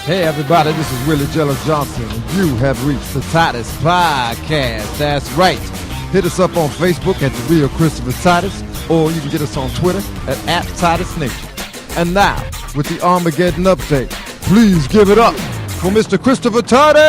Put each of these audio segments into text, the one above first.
Hey everybody, this is Willie Jello Johnson, and you have reached the Titus Podcast. That's right. Hit us up on Facebook at The Real Christopher Titus, or you can get us on Twitter at Titus Nation. And now, with the Armageddon update, please give it up for Mr. Christopher Titus!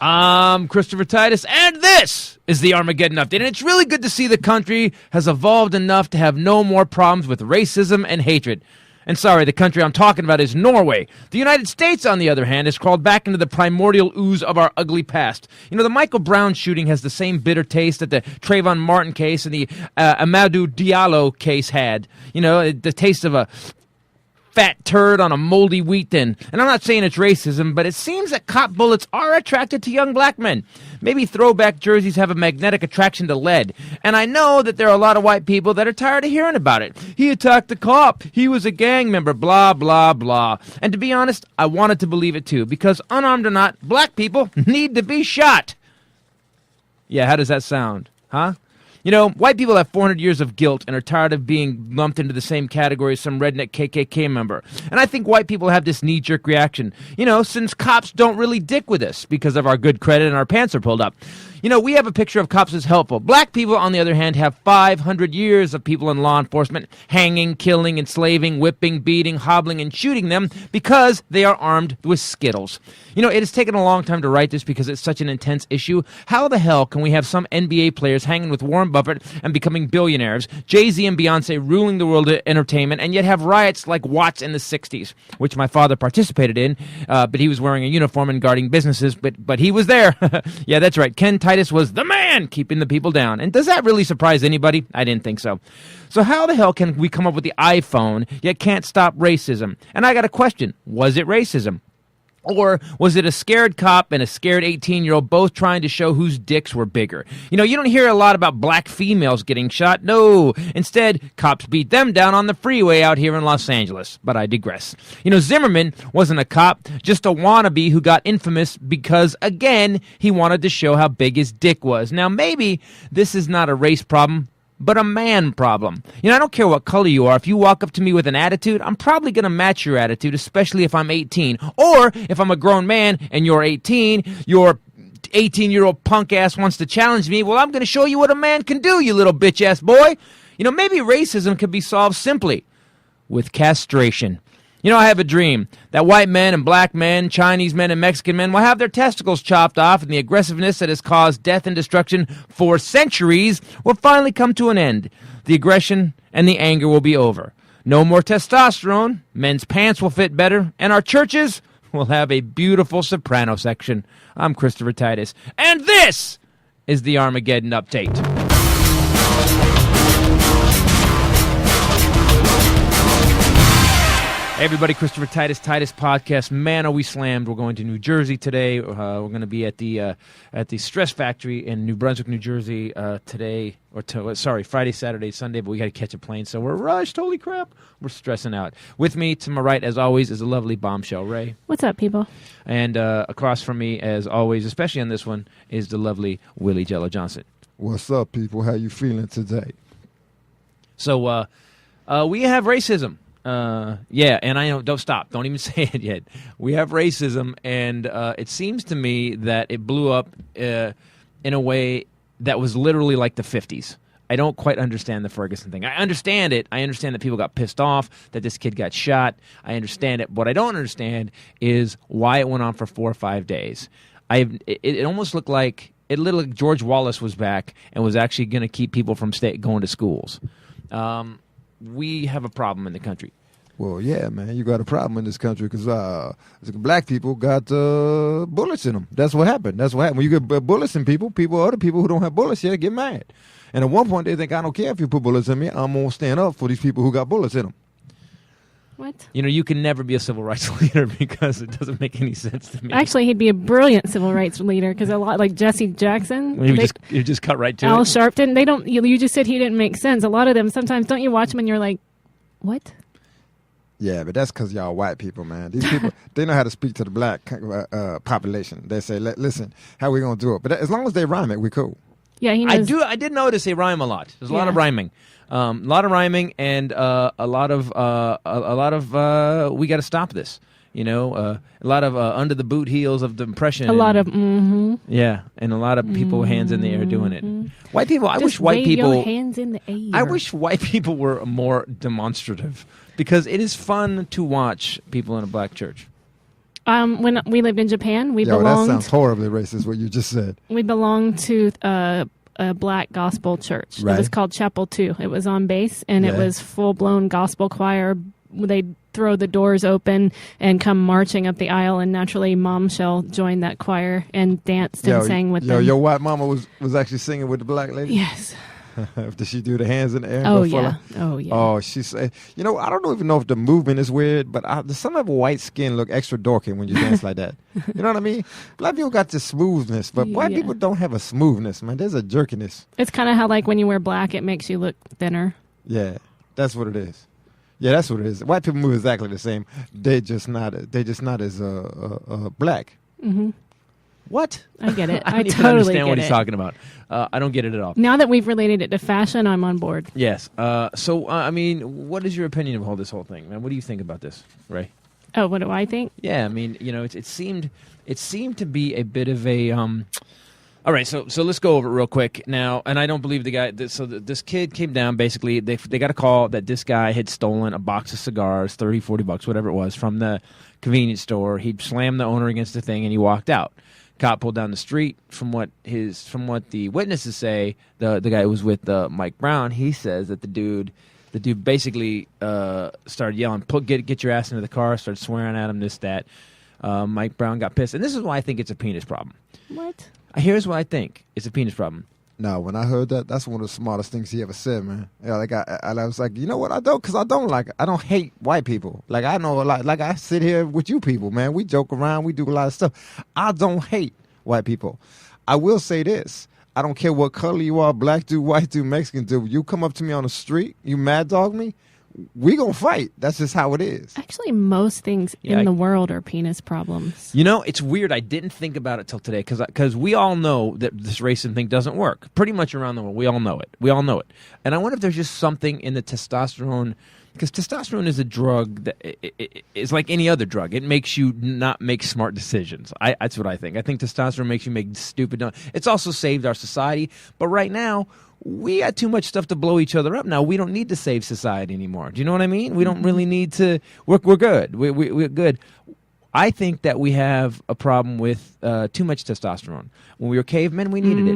I'm Christopher Titus, and this is the Armageddon Update. And it's really good to see the country has evolved enough to have no more problems with racism and hatred. And sorry, the country I'm talking about is Norway. The United States, on the other hand, has crawled back into the primordial ooze of our ugly past. You know, the Michael Brown shooting has the same bitter taste that the Trayvon Martin case and the Amadou Diallo case had. You know, the taste of a fat turd on a moldy wheat tin. And I'm not saying it's racism, but it seems that cop bullets are attracted to young black men. Maybe throwback jerseys have a magnetic attraction to lead. And I know that there are a lot of white people that are tired of hearing about it. He attacked the cop. He was a gang member. Blah, blah, blah. And to be honest, I wanted to believe it too, because unarmed or not, black people need to be shot. Yeah, how does that sound? Huh? You know, white people have 400 years of guilt and are tired of being lumped into the same category as some redneck KKK member. And I think white people have this knee-jerk reaction, you know, since cops don't really dick with us because of our good credit and our pants are pulled up. You know, we have a picture of cops as helpful. Black people, on the other hand, have 500 years of people in law enforcement hanging, killing, enslaving, whipping, beating, hobbling, and shooting them because they are armed with Skittles. You know, it has taken a long time to write this because it's such an intense issue. How the hell can we have some NBA players hanging with Warren Buffett and becoming billionaires, Jay-Z and Beyonce ruling the world of entertainment, and yet have riots like Watts in the 60s, which my father participated in, but he was wearing a uniform and guarding businesses, but he was there. Yeah, that's right. Ken Titus was the man keeping the people down. And does that really surprise anybody? I didn't think so. So how the hell can we come up with the iPhone yet can't stop racism? And I got a question. Was it racism? Or was it a scared cop and a scared 18-year-old both trying to show whose dicks were bigger? You know, you don't hear a lot about black females getting shot. No. Instead, cops beat them down on the freeway out here in Los Angeles. But I digress. You know, Zimmerman wasn't a cop, just a wannabe who got infamous because, again, he wanted to show how big his dick was. Now, maybe this is not a race problem, but a man problem. You know, I don't care what color you are. If you walk up to me with an attitude, I'm probably going to match your attitude, especially if I'm 18. Or if I'm a grown man and you're 18, your 18-year-old punk ass wants to challenge me, well, I'm going to show you what a man can do, you little bitch-ass boy. You know, maybe racism could be solved simply with castration. You know, I have a dream that white men and black men, Chinese men and Mexican men will have their testicles chopped off, and the aggressiveness that has caused death and destruction for centuries will finally come to an end. The aggression and the anger will be over. No more testosterone, men's pants will fit better, and our churches will have a beautiful soprano section. I'm Christopher Titus, and this is the Armageddon Update. Hey everybody, Christopher Titus Podcast. Man, are we slammed. We're going to New Jersey today. We're going to be at the Stress Factory in New Brunswick, New Jersey today. Friday, Saturday, Sunday, but we got to catch a plane, so we're rushed. Holy crap. We're stressing out. With me, to my right, as always, is the lovely Bombshell Rae. What's up, people? And across from me, as always, especially on this one, is the lovely Willie Jello Johnson. What's up, people? How you feeling today? So we have racism. And I know, don't stop. Don't even say it yet. We have racism, and it seems to me that it blew up in a way that was literally like the 50s. I don't quite understand the Ferguson thing. I understand it. I understand that people got pissed off, that this kid got shot. I understand it. What I don't understand is why it went on for 4 or 5 days. It almost looked like George Wallace was back and was actually going to keep people from going to schools. We have a problem in the country. Well, yeah, man, you got a problem in this country because black people got bullets in them. That's what happened. When you get bullets in other people who don't have bullets yet get mad. And at one point they think, I don't care if you put bullets in me, I'm going to stand up for these people who got bullets in them. What? You know, you can never be a civil rights leader because it doesn't make any sense to me. Actually, he'd be a brilliant civil rights leader because a lot like Jesse Jackson. You just cut right to Al it. Sharpton. They don't. You just said he didn't make sense. A lot of them sometimes don't you watch them and you're like, what? Yeah, but that's because y'all white people, man. These people, they know how to speak to the black population. They say, listen, how we going to do it? But as long as they rhyme it, we cool. Yeah, he knows. I did notice they rhyme a lot. There's a lot of rhyming. A lot of rhyming and a lot of we got to stop this. A lot of under the boot heels of depression. A lot of yeah, and a lot of people hands in the air doing it. White people. I Just wish white wave people. your hands in the air. I wish white people were more demonstrative because it is fun to watch people in a black church. When we lived in Japan, That sounds horribly racist. What you just said. We belonged to a black gospel church. Right. It was called Chapel 2. It was on base, and it was full-blown gospel choir. They'd throw the doors open and come marching up the aisle, and naturally Bombshell joined that choir and danced and sang with them. Your white mama was actually singing with the black lady? Yes. Did she do the hands in the air? Oh, yeah. Oh, she said, I don't even know if the movement is weird, but some of white skin look extra dorky when you dance like that. You know what I mean? Black people got the smoothness, but white people don't have a smoothness, man. There's a jerkiness. It's kind of how, like, when you wear black, it makes you look thinner. Yeah, that's what it is. Yeah, that's what it is. White people move exactly the same. They just not as black. Mm-hmm. What? I get it. I don't even totally understand get what he's it. talking about. I don't get it at all. Now that we've related it to fashion, I'm on board. Yes. I mean, what is your opinion of this whole thing, man? What do you think about this, Ray? Oh, what do I think? Yeah, I mean, it seemed to be a bit of a. All right, so let's go over it real quick now. And I don't believe the guy. This kid came down. Basically, they got a call that this guy had stolen a box of cigars, $30-$40, whatever it was, from the convenience store. He slammed the owner against the thing, and he walked out. Cop pulled down the street. From what the witnesses say, the guy who was with Mike Brown, he says that the dude basically started yelling, "Get your ass into the car!" Started swearing at him, this, that. Mike Brown got pissed, and this is why I think it's a penis problem. What? Here's what I think: it's a penis problem. No, when I heard that, that's one of the smartest things he ever said, man. Yeah, like I was like, you know what? I don't hate white people. Like I know a lot. Like I sit here with you people, man. We joke around. We do a lot of stuff. I don't hate white people. I will say this: I don't care what color you are, black dude, white dude, Mexican dude. You come up to me on the street, you mad dog me, we gonna fight. That's just how it is. Actually, most things in the world are penis problems. It's weird. I didn't think about it till today because we all know that this racism thing doesn't work. Pretty much around the world, we all know it. And I wonder if there's just something in the testosterone, because testosterone is a drug that is like any other drug. It makes you not make smart decisions. That's what I think. I think testosterone makes you make stupid. It's also saved our society, but right now, we got too much stuff to blow each other up now. We don't need to save society anymore. Do you know what I mean? We don't really need to. We're good. We're good. I think that we have a problem with too much testosterone. When we were cavemen, we needed it.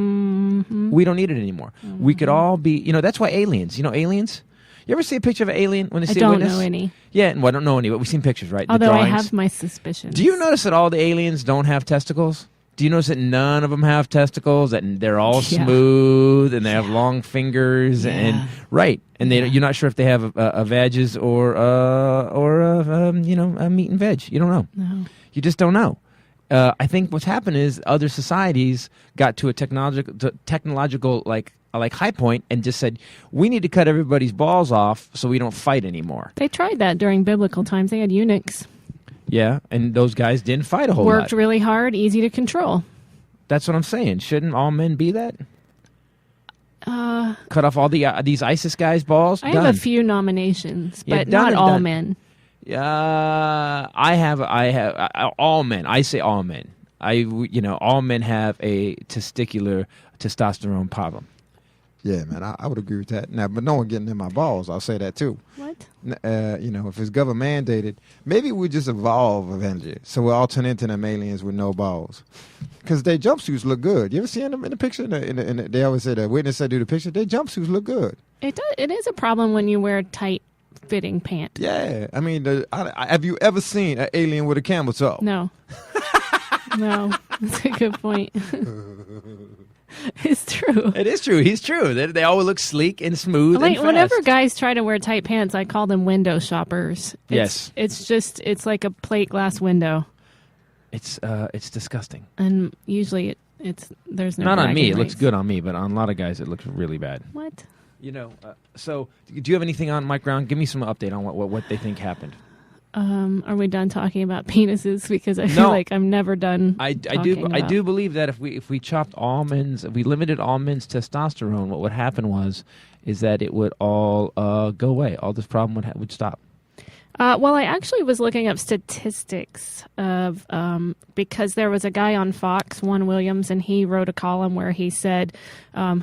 We don't need it anymore. We could all be. That's why aliens. Aliens. You ever see a picture of an alien when they see a witness? I don't know any. Yeah, well, I don't know any, but we've seen pictures, right? Although I have my suspicions. Do you notice that all the aliens don't have testicles? Do you notice that none of them have testicles? That they're all smooth and they have long fingers and you're not sure if they have a veggies or a meat and veg. You don't know. No. You just don't know. I think what's happened is other societies got to a technological like high point and just said we need to cut everybody's balls off so we don't fight anymore. They tried that during biblical times. They had eunuchs. Yeah, and those guys didn't fight a whole lot. Worked really hard, easy to control. That's what I'm saying. Shouldn't all men be that? Cut off all these ISIS guys' balls? I have a few nominations, but not all men. I have all men. I say all men. All men have a testosterone problem. Yeah, man, I would agree with that. Now, but no one getting in my balls. I'll say that too. What? If it's government mandated, maybe we just evolve eventually, so we all turn into them aliens with no balls. Because their jumpsuits look good. You ever see them in the picture? They always say the witness said do the picture. Their jumpsuits look good. It does. It is a problem when you wear tight-fitting pants. Yeah, I mean, have you ever seen an alien with a camel toe? No. No, that's a good point. It's true. It is true. He's true. They always look sleek and smooth. And fast. Whenever guys try to wear tight pants, I call them window shoppers. It's like a plate glass window. It's disgusting. And usually there's no. Not on me. It looks good on me, but on a lot of guys, it looks really bad. What? So do you have anything on Mike Brown? Give me some update on what they think happened. Are we done talking about penises? Because I feel like I'm never done. I do believe that if we chopped almonds, if we limited almonds testosterone, what would happen is that it would all go away. All this problem would stop. Well, I actually was looking up statistics of because there was a guy on Fox, Juan Williams, and he wrote a column where he said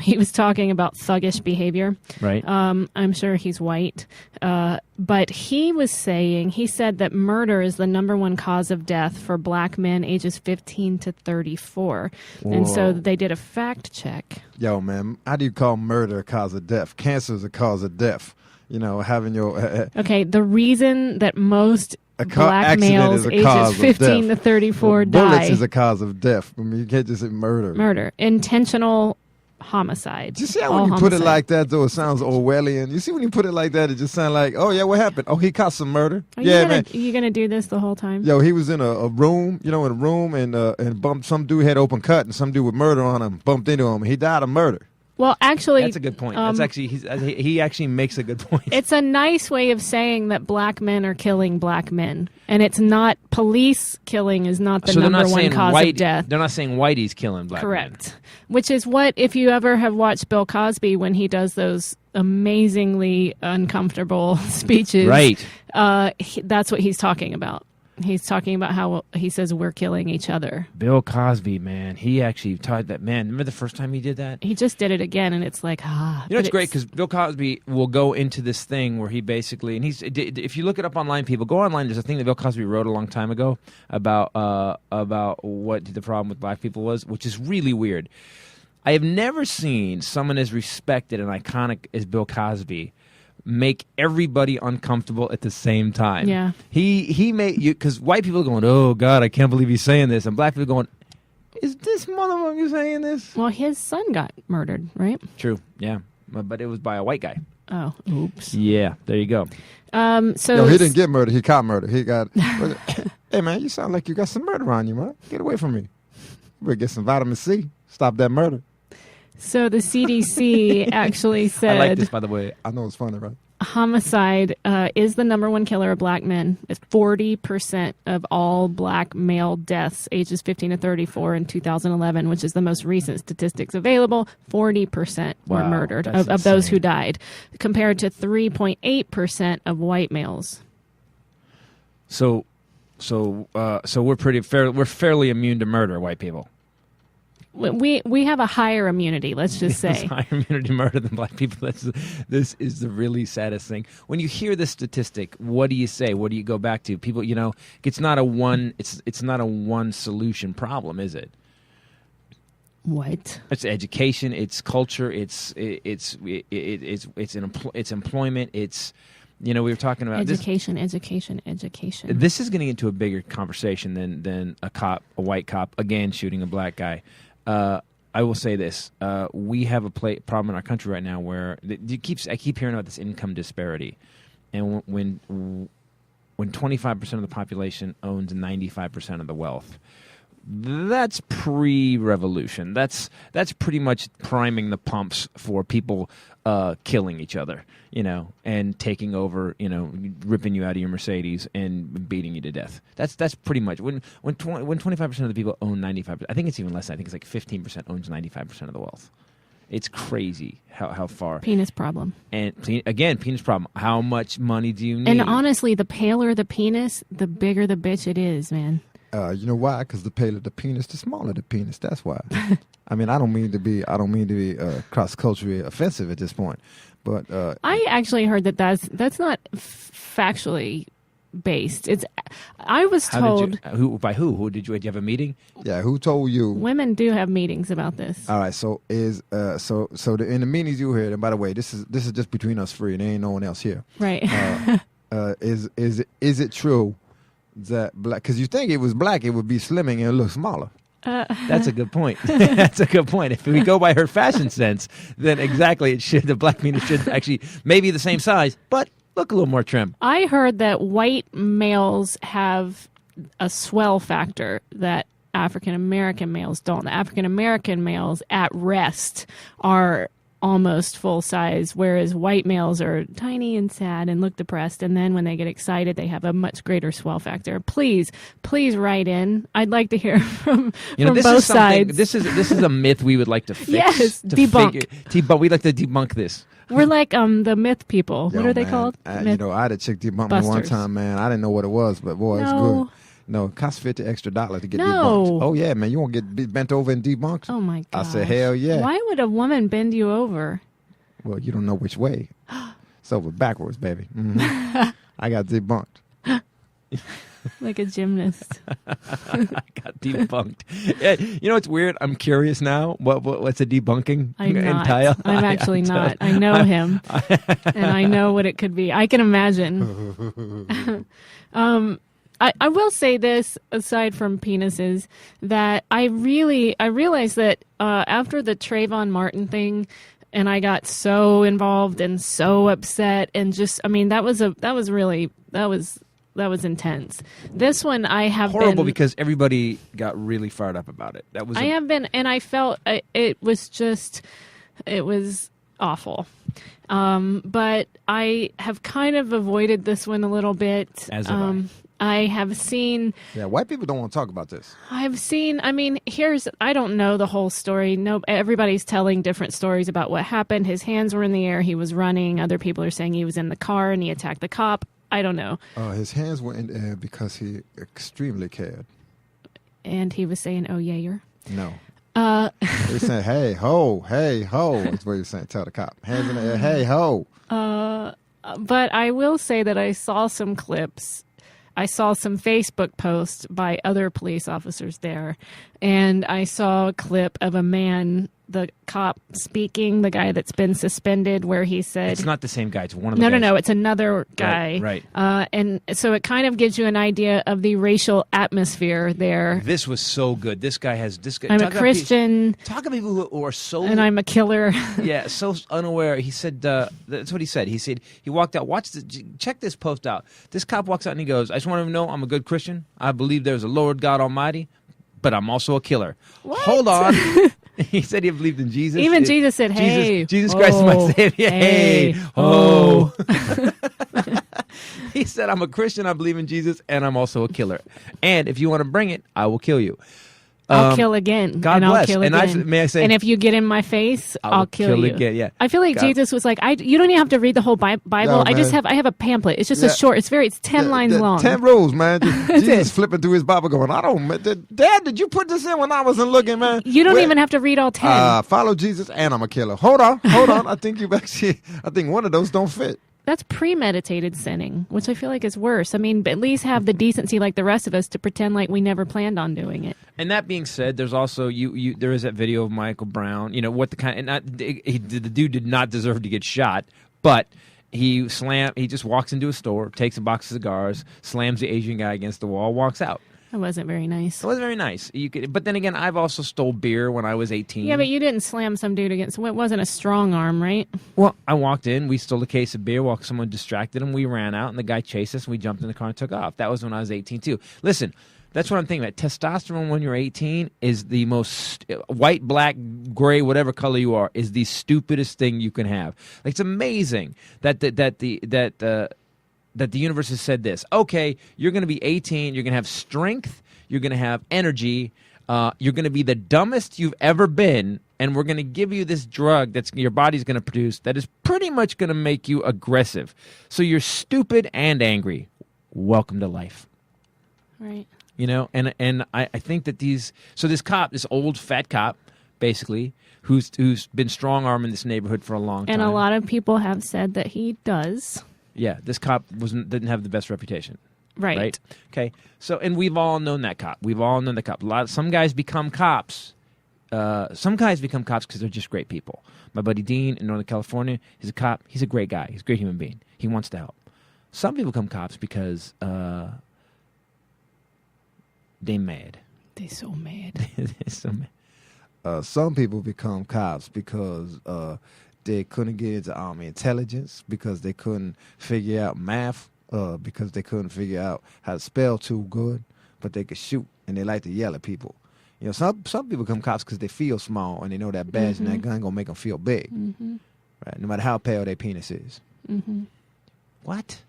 he was talking about thuggish behavior. Right. I'm sure he's white, but he said that murder is the number one cause of death for black men ages 15 to 34, Whoa. And so they did a fact check. Yo, man, how do you call murder a cause of death? Cancer is a cause of death. You know, having your... okay, the reason that most black accident males is a ages cause of 15 to death. 34 die... Bullets is a cause of death. I mean, you can't just say murder. Murder. Intentional homicide. Do you see how when you put it like that, though, it sounds Orwellian? You see when you put it like that, it just sounds like, oh, yeah, what happened? Oh, he caught some murder. Are yeah, man. You going to do this the whole time? Yo, he was in a room, and bumped, some dude had open cut, and some dude with murder on him bumped into him. He died of murder. Well, actually... That's a good point. He actually makes a good point. It's a nice way of saying that black men are killing black men. And it's not... Police killing is not the number one cause of death. They're not saying whitey's killing black men. Correct. Which is what, if you ever have watched Bill Cosby when he does those amazingly uncomfortable speeches... Right. That's what he's talking about. He's talking about how he says we're killing each other. Bill Cosby, man, he actually taught that. Man, remember the first time he did that? He just did it again, and it's like, You know, it's great because Bill Cosby will go into this thing where he basically, and if you look it up online, people go online. There's a thing that Bill Cosby wrote a long time ago about what the problem with black people was, which is really weird. I have never seen someone as respected and iconic as Bill Cosby make everybody uncomfortable at the same time. Yeah. He made you, because white people are going, oh God, I can't believe he's saying this, and black people going, is this motherfucker saying this? Well, his son got murdered, right? True. Yeah, but it was by a white guy. Oh, oops. Yeah, there you go. So he didn't get murdered. He caught murder. He got. Hey man, you sound like you got some murder on you, man. Get away from me. You better get some vitamin C. Stop that murder. So the CDC actually said... I like this, by the way. I know it's funny, right? Homicide is the number one killer of black men. It's 40% of all black male deaths ages 15 to 34 in 2011, which is the most recent statistics available. 40% were murdered of those who died, compared to 3.8% of white males. So we're fairly immune to murder, white people. We have a higher immunity, let's just say. Higher immunity to murder than black people. This is the really saddest thing. When you hear this statistic, what do you say? What do you go back to? People, it's not a one solution problem, is it? What? It's education, it's culture, it's employment, it's we were talking about education. This is getting into a bigger conversation than a white cop again shooting a black guy. I will say this: we have a problem in our country right now where I keep hearing about this income disparity, and when 25% of the population owns 95% of the wealth, that's pre-revolution. That's pretty much priming the pumps for people killing each other, and taking over, ripping you out of your Mercedes and beating you to death. That's pretty much when 25% of the people own 95%. I think it's even less. I think it's like 15% owns 95% of the wealth. It's crazy how far. Penis problem. And again, penis problem. How much money do you need? And honestly, the paler the penis, the bigger the bitch it is, man. You know why? Because the paler the penis, the smaller the penis. That's why. I mean, I don't mean to be cross-culturally offensive at this point, but I actually heard that's not factually based. I was told. By who? Who did you have a meeting? Yeah, who told you? Women do have meetings about this. All right, so in the meetings you heard, and by the way, this is just between us three, and there ain't no one else here. Right. Is it true that black? Because you think it was black, it would be slimming and it look smaller. That's a good point. That's a good point. If we go by her fashion sense, then exactly the black penis should actually maybe the same size, but look a little more trim. I heard that white males have a swell factor that African American males don't. The African American males at rest are almost full size, whereas white males are tiny and sad and look depressed. And then when they get excited, they have a much greater swell factor. Please write in. I'd like to hear from this both is sides. This is a myth we would like to fix. Yes, debunk. But we'd like to debunk this. We're like the myth people. Yo, what are they man, called? I had a chick debunk me one time, man. I didn't know what it was, but boy, it's good. No, it costs $50 extra to get debunked. Oh yeah, man, you won't get bent over and debunked? Oh my god! I said, hell yeah. Why would a woman bend you over? Well, you don't know which way. It's over backwards, baby. Mm-hmm. I got debunked. Like a gymnast. I got debunked. Yeah, you know what's weird? I'm curious now. What's a debunking entail? I'm actually not. I know him, and I know what it could be. I can imagine. I will say this, aside from penises, that I realized that after the Trayvon Martin thing, and I got so involved and so upset, and just, I mean, that was intense. This one I have horrible been, because everybody got really fired up about it. I have been, and I felt it was awful. But I have kind of avoided this one a little bit. As have I have seen... Yeah, white people don't want to talk about this. I don't know the whole story. No, everybody's telling different stories about what happened. His hands were in the air. He was running. Other people are saying he was in the car and he attacked the cop. I don't know. His hands were in the air because he extremely cared. And he was saying, oh, yayer? No. He was saying, hey, ho. That's what he was saying. Tell the cop. Hands in the air, hey, ho. But I will say that I saw some clips. I saw some Facebook posts by other police officers there, and I saw a clip of a man, the cop speaking, the guy that's been suspended, where he said... It's not the same guy. It's one of the guys. No, it's another guy. Right. And so it kind of gives you an idea of the racial atmosphere there. This was so good. This guy has... I'm a Christian. Talk about people who are so... And I'm a killer. Yeah, so unaware. He said... that's what he said. He said... He walked out. Check this post out. This cop walks out and he goes, I just want to know I'm a good Christian. I believe there's a Lord God Almighty, but I'm also a killer. What? Hold on. He said he believed in Jesus. Even Jesus said, hey. Jesus Christ is my Savior. Hey. Oh. He said, I'm a Christian, I believe in Jesus, and I'm also a killer. And if you want to bring it, I will kill you. I'll kill again. God and bless. I'll kill again. May I say? And if you get in my face, I'll kill you. Again, yeah. I feel like Jesus was like, you don't even have to read the whole Bible. No, I have a pamphlet. It's just a short. It's 10 lines long. 10 rules, man. Jesus flipping through his Bible going, Dad, did you put this in when I wasn't looking, man? You don't even have to read all 10. Follow Jesus and I'm a killer. Hold on. I think one of those don't fit. That's premeditated sinning, which I feel like is worse. I mean, at least have the decency like the rest of us to pretend like we never planned on doing it. And that being said, there's also there is that video of Michael Brown. You know what the dude did not deserve to get shot, but he just walks into a store, takes a box of cigars, slams the Asian guy against the wall, walks out. That wasn't very nice. It wasn't very nice. But then again, I've also stole beer when I was 18. Yeah, but you didn't slam some dude against... It wasn't a strong arm, right? Well, I walked in. We stole a case of beer while someone distracted him. We ran out, and the guy chased us, and we jumped in the car and took off. That was when I was 18, too. Listen, that's what I'm thinking about. Testosterone when you're 18 is the most... white, black, gray, whatever color you are, is the stupidest thing you can have. Like, it's amazing that the universe has said this. Okay, you're going to be 18. You're going to have strength. You're going to have energy. You're going to be the dumbest you've ever been. And we're going to give you this drug that's your body's going to produce that is pretty much going to make you aggressive. So you're stupid and angry. Welcome to life. Right. You know, and I think that this cop, this old fat cop, basically, who's been strong-armed in this neighborhood for a long time. And a lot of people have said that he does. Yeah, this cop didn't have the best reputation. Right. Okay. So, and we've all known that cop. Some guys become cops. Because they're just great people. My buddy Dean in Northern California, he's a cop. He's a great guy. He's a great human being. He wants to help. Some people become cops because they mad. They're so mad. They're so mad. Some people become cops because they couldn't get into Army intelligence, because they couldn't figure out math, because they couldn't figure out how to spell too good, but they could shoot, and they like to yell at people. You know, some people become cops because they feel small and they know that badge and that gun gonna make them feel big, right? No matter how pale their penis is. What?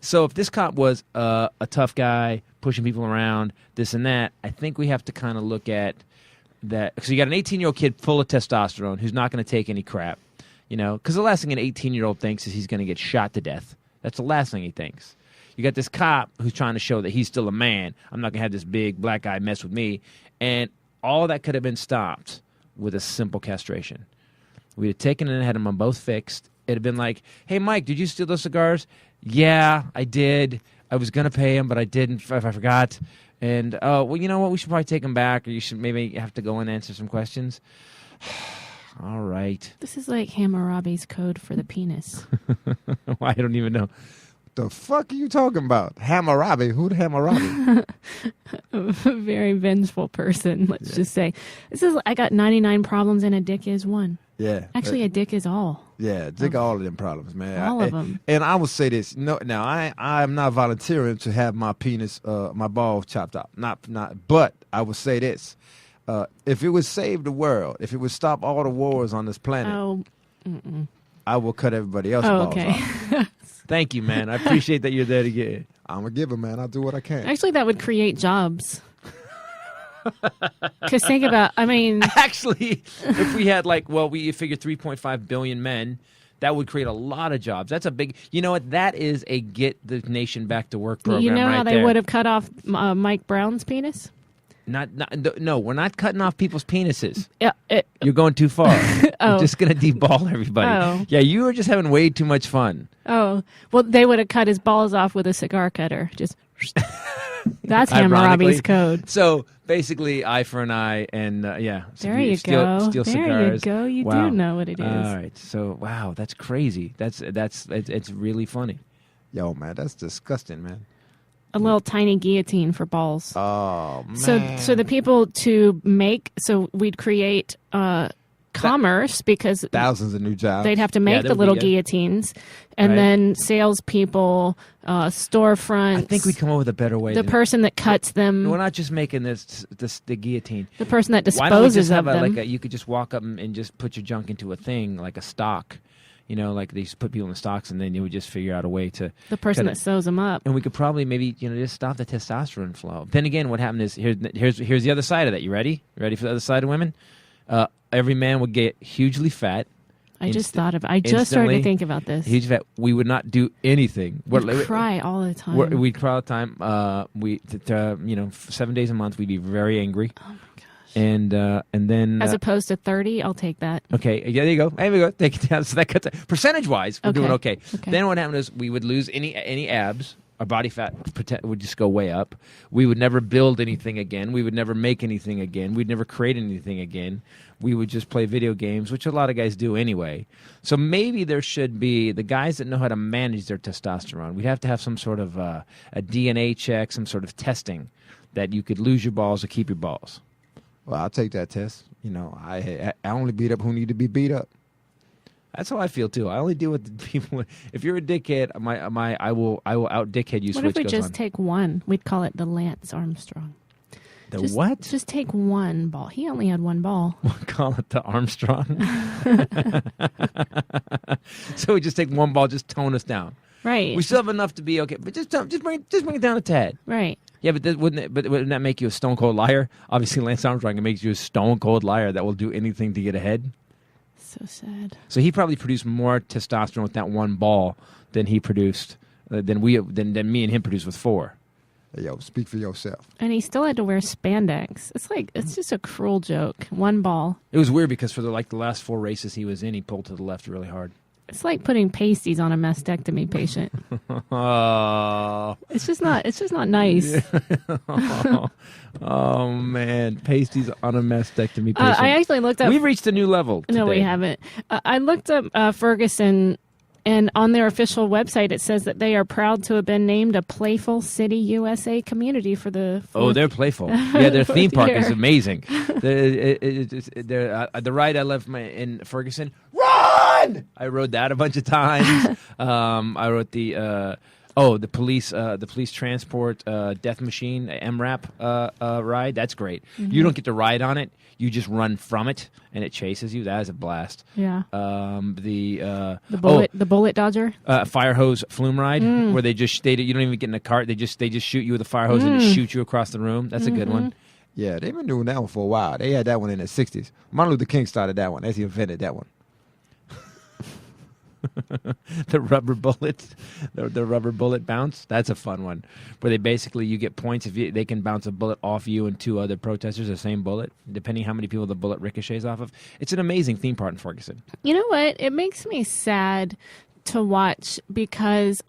So if this cop was a tough guy pushing people around, this and that, I think we have to kind of look at that. So you got an 18-year-old kid full of testosterone who's not going to take any crap, you know, because the last thing an 18-year-old thinks is he's going to get shot to death. That's the last thing he thinks. You got this cop who's trying to show that he's still a man. I'm not going to have this big black guy mess with me. And all that could have been stopped with a simple castration. We'd have taken it and had them on both fixed. It'd have been like, hey, Mike, did you steal those cigars? Yeah, I did. I was going to pay him, but I didn't. I forgot. And, well, you know what? We should probably take him back, or you should maybe have to go and answer some questions. All right. This is like Hammurabi's code for the penis. I don't even know. The fuck are you talking about? Hammurabi? Who the Hammurabi? A very vengeful person, let's just say. This is, I got 99 problems and a dick is one. Yeah. Actually, a dick is all. Yeah, dick all of them problems, man. All of them. And I will say this. No, now I'm not volunteering to have my penis, my balls chopped off. But I will say this. If it would save the world, if it would stop all the wars on this planet, I will cut everybody else's balls off. Thank you, man. I appreciate that you're there to get it. I'm a giver, man. I'll do what I can. Actually, that would create jobs. Because think about, I mean... Actually, if we had we figure 3.5 billion men, that would create a lot of jobs. That's a big... You know what? That is a get the nation back to work program. You know how they there. would have cut off Mike Brown's penis? No, we're not cutting off people's penises. Yeah, You're going too far. I'm just going to deball everybody. Oh. Yeah, you were just having way too much fun. Oh, well, they would have cut his balls off with a cigar cutter. Just that's Hammurabi's code. So basically, eye for an eye, and So there you go. There cigars. You go. You do know what it is. All right. So wow, that's crazy. It's really funny. Yo, man, that's disgusting, man. A little tiny guillotine for balls. Oh man. So the people to make, so we'd create commerce because thousands of new jobs. They'd have to make the little guillotines, and then salespeople, storefronts. I think we'd come up with a better way. The person that cuts them. We're not just making the guillotine. The person that disposes Why don't we just have of them. you could just walk up and just put your junk into a thing like a stock. You know, like they used to put people in stocks, and then you would just figure out a way to... The person that sews them up. And we could probably maybe, just stop the testosterone flow. Then again, what happened is, here's the other side of that. You ready? Ready for the other side of women? Every man would get hugely fat. I just started to think about this. Huge fat. We would not do anything. We'd cry all the time. We'd cry all the time. 7 days a month, we'd be very angry. Oh, my gosh. And then as opposed to 30, I'll take that. Okay, yeah, there you go. There we go. Take it down. So that cuts it. Percentage-wise, we're doing okay. Then what happened is we would lose any abs. Our body fat would just go way up. We would never build anything again. We would never make anything again. We'd never create anything again. We would just play video games, which a lot of guys do anyway. So maybe there should be the guys that know how to manage their testosterone. We'd have to have some sort of a DNA check, some sort of testing that you could lose your balls or keep your balls. Well, I'll take that test. I only beat up who need to be beat up. That's how I feel too. I only deal with the people. If you're a dickhead, I will out dickhead you. What if we just take one? We'd call it the Lance Armstrong. What? Just take one ball. He only had one ball. We'll call it the Armstrong. So we just take one ball, just tone us down. Right. We still have enough to be okay, but just bring it down a tad. Right. Yeah, but wouldn't that make you a stone cold liar? Obviously, Lance Armstrong makes you a stone cold liar that will do anything to get ahead. So sad. So he probably produced more testosterone with that one ball than he produced than me and him produced with 4. Yo, speak for yourself. And he still had to wear spandex. It's just a cruel joke. One ball. It was weird because for the last 4 races he was in, he pulled to the left really hard. It's like putting pasties on a mastectomy patient. It's just not nice. Oh man, pasties on a mastectomy patient. I actually looked up. We've reached a new level today. No, we haven't. I looked up Ferguson, and on their official website it says that they are proud to have been named a Playful City USA community for the. They're playful. Yeah, their theme park is amazing. The ride I left in Ferguson. Run! I rode that a bunch of times. I wrote the Oh, the police transport death machine MRAP ride. That's great. You don't get to ride on it. You just run from it, and it chases you. That is a blast. Yeah. The bullet dodger. Fire hose flume ride, where you don't even get in a cart. They just shoot you with a fire hose and just shoot you across the room. That's a good one. Yeah, they've been doing that one for a while. They had that one in the 60s. Martin Luther King started that one. He invented that one. The rubber bullet, the rubber bullet bounce. That's a fun one, where you get points if they can bounce a bullet off you and 2 other protesters, the same bullet, depending how many people the bullet ricochets off of. It's an amazing theme park in Ferguson. You know what? It makes me sad to watch because,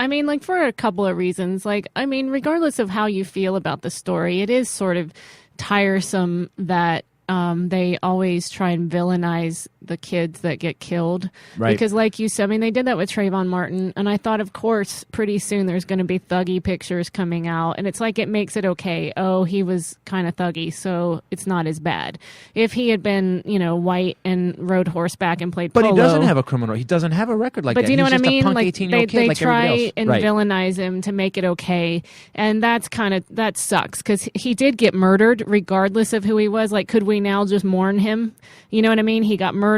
for a couple of reasons. Regardless of how you feel about the story, it is sort of tiresome that they always try and villainize the kids that get killed. Right. Because like you said, they did that with Trayvon Martin, and I thought, of course, pretty soon there's going to be thuggy pictures coming out, and it's like it makes it okay. Oh, he was kind of thuggy, so it's not as bad. If he had been, white and rode horseback and played polo. But he doesn't have a criminal. He doesn't have a record like that. But do you know what I mean? He's just a punk 18-year-old kid they like try everybody else. and villainize him to make it okay, and that sucks because he did get murdered regardless of who he was. Like, could we now just mourn him? You know what I mean? He got murdered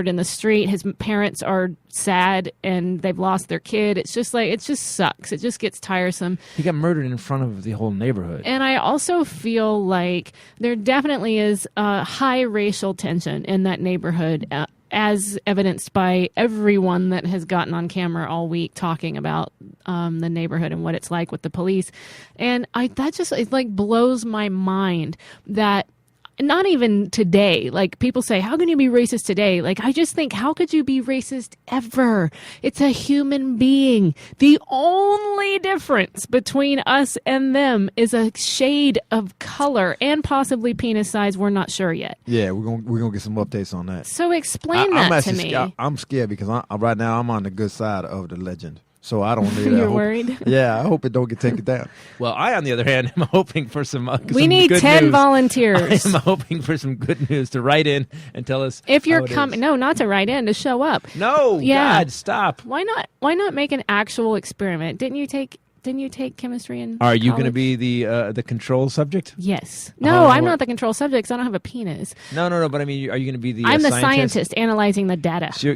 in the street. His parents are sad and they've lost their kid. It's just it just sucks. It just gets tiresome. He got murdered in front of the whole neighborhood. And I also feel like there definitely is a high racial tension in that neighborhood, as evidenced by everyone that has gotten on camera all week talking about the neighborhood and what it's like with the police. And it blows my mind that not even today. Like, people say, how can you be racist today? Like, I just think, how could you be racist ever? It's a human being. The only difference between us and them is a shade of color and possibly penis size. We're not sure yet. Yeah, we're gonna get some updates on that. So explain that to me. I'm scared because right now I'm on the good side of the legend. So I don't need You're worried? Yeah, I hope it don't get taken down. Well, I, on the other hand, am hoping for some we need good 10 news. volunteers. I am hoping for some good news to write in and tell us if you're coming. No, not to write in, to show up. No, yeah. God, stop. Why not make an actual experiment? Didn't you take chemistry in Are you going to college? be the control subject? Yes. No, I'm not the control subject 'cause I don't have a penis. No, but I mean, are you going to be the I'm the scientist? scientist analyzing the data. So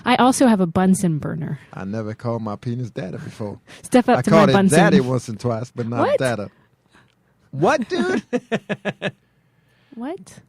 I also have a Bunsen burner. I never called my penis data before. Step up I to my called it Bunsen. daddy once and twice, but not What? data. what, dude? What?